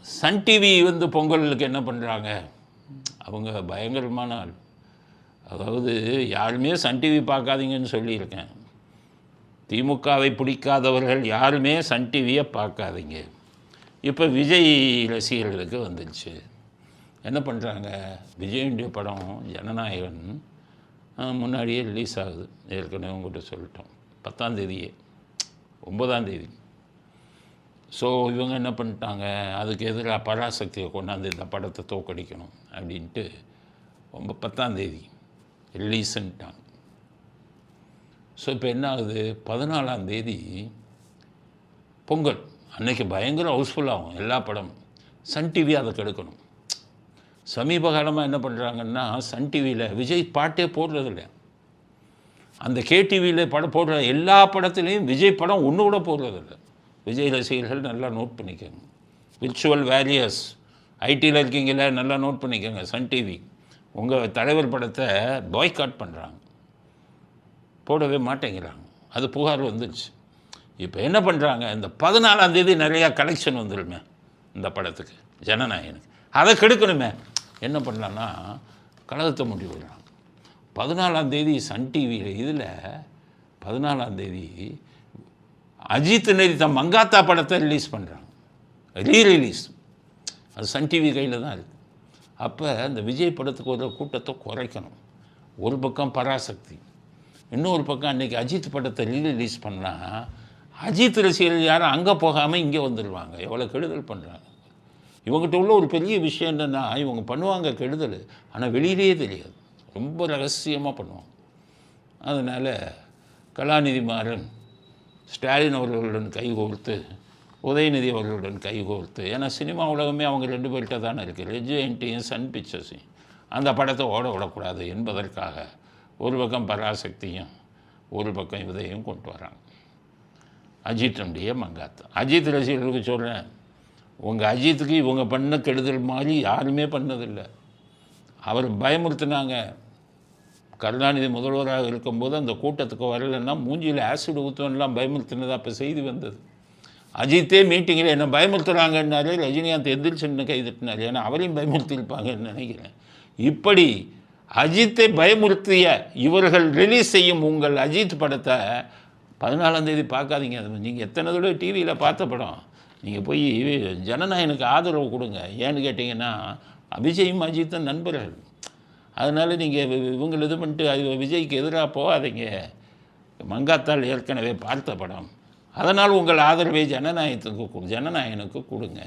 Sun TV வந்து பொங்கலுக்கு என்ன பண்ணுறாங்க, அவங்க பயங்கரமான ஆள். அதாவது யாருமே சன் டிவி பார்க்காதீங்கன்னு சொல்லியிருக்கேன். திமுகவை பிடிக்காதவர்கள் யாருமே சன் டிவியை பார்க்காதீங்க. இப்போ விஜய் ரசிகர்களுக்கு வந்துடுச்சு. என்ன பண்ணுறாங்க, விஜயுடைய படம் ஜனநாயகன் முன்னாடியே ரிலீஸ் ஆகுது. ஏற்கனவே உங்கள்கிட்ட சொல்லிட்டோம், 10ஆம் தேதியே, 9ஆம் தேதி. ஸோ இவங்க என்ன பண்ணிட்டாங்க, அதுக்கு எதிராக பராசக்தியை கொண்டாந்து இந்த படத்தை தோக்கடிக்கணும் அப்படின்ட்டு 10ஆம் தேதி ரிலீஸுன்ட்டாங்க. ஸோ இப்போ என்ன ஆகுது, 14ஆம் தேதி பொங்கல் அன்றைக்கி பயங்கர ஹவுஸ்ஃபுல்லாகும் எல்லா படமும். சன் டிவி அதை கெடுக்கணும். சமீப காலமாக என்ன பண்ணுறாங்கன்னா, சன் டிவியில் விஜய் பாட்டே போடுறதில்ல. அந்த கேடிவியில் படம் போடுற எல்லா படத்துலேயும் விஜய் படம் ஒன்று கூட போடுறதில்ல. விஜய் ரசிகர்கள் நல்லா நோட் பண்ணிக்கோங்க. விர்ச்சுவல் வேரியர்ஸ் ஐடியில் இருக்கீங்கள, நல்லா நோட் பண்ணிக்கோங்க. சன் டிவி உங்கள் தலைவர் படத்தை பாய்காட் பண்ணுறாங்க, போடவே மாட்டேங்கிறாங்க. அது புகார் வந்துடுச்சு. இப்போ என்ன பண்ணுறாங்க, இந்த 14ஆம் தேதி நிறையா கலெக்ஷன் வந்துடுமே இந்த படத்துக்கு, ஜனநாயகனுக்கு, அதை கெடுக்கணுமே. என்ன பண்ணலான்னா கழகத்தை முடி விடுறாங்க. 14ஆம் தேதி சன் டிவியில் இதில் 14ஆம் தேதி அஜித் நடித்த மங்காத்தா படத்தை ரிலீஸ் பண்ணுறாங்க, ரீரிலீஸ். அது சன் டிவி கையில் தான் இருக்குது. அப்போ அந்த விஜய் படத்துக்கு ஒரு கூட்டத்தை குறைக்கணும். ஒரு பக்கம் பராசக்தி, இன்னொரு பக்கம் அன்றைக்கி அஜித் படத்தை ரீரிலீஸ் பண்ணால் அஜித் ரசிகர்கள் யாரும் அங்கே போகாமல் இங்கே வந்துடுவாங்க. எவ்வளோ கெடுதல் பண்ணுறாங்க. இவங்ககிட்ட உள்ள ஒரு பெரிய விஷயம் என்னென்னா, இவங்க பண்ணுவாங்க கெடுதல், ஆனால் வெளியிலேயே தெரியாது, ரொம்ப ரகசியமாக பண்ணுவாங்க. அதனால் கலாநிதி மாறன் ஸ்டாலின் அவர்களுடன் கைகோர்த்து, உதயநிதி அவர்களுடன் கைகோர்த்து, ஏன்னா சினிமா உலகமே அவங்க 2 பேர்கிட்ட தானே இருக்குது, ரெஜ் என்டியும் சன் பிக்சர்ஸையும், அந்த படத்தை ஓட விடக்கூடாது என்பதற்காக ஒரு பக்கம் பராசக்தியும் ஒரு பக்கம் இதையும் கொண்டு வராங்க. அஜித்துடைய மங்காத்தா. அஜித் ரசிகர்களுக்கு சொல்கிறேன், உங்கள் அஜித்துக்கு இவங்க பண்ண கெடுதல் மாதிரி யாருமே பண்ணதில்லை. அவர் பயமுறுத்தினாங்க. கருணாநிதி முதல்வராக இருக்கும்போது அந்த கூட்டத்துக்கு வரலைன்னா மூஞ்சியில் ஆசிட் ஊற்றுவன்லாம் பயமுறுத்தினதாக இப்போ செய்தி வந்தது. அஜித்தே மீட்டிங்கில் என்ன பயமுறுத்துகிறாங்கன்னாலே ரஜினிகாந்த் எந்திரிச்சுன்னு கைதிட்டினார். ஏன்னா அவரையும் பயமுறுத்தியிருப்பாங்கன்னு நினைக்கிறேன். இப்படி அஜித்தை பயமுறுத்திய இவர்கள் ரிலீஸ் செய்யும் உங்கள் அஜித் படத்தை 14ஆம் தேதி பார்க்காதீங்க. அது நீங்கள் எத்தனை தடவை டிவியில் பார்த்த படம். நீங்கள் போய் ஜனநாயகனுக்கு ஆதரவு கொடுங்க. ஏன்னு கேட்டிங்கன்னா, விஜயும் அஜித்தும் நண்பர்கள். அதனால் நீங்கள் இவங்களை இது பண்ணிட்டு அது விஜய்க்கு எதிராக போகாதீங்க. மங்காத்தால் ஏற்கனவே பார்த்த படம். அதனால் உங்கள் ஆதரவை ஜனநாயகனுக்கு கொடுங்க.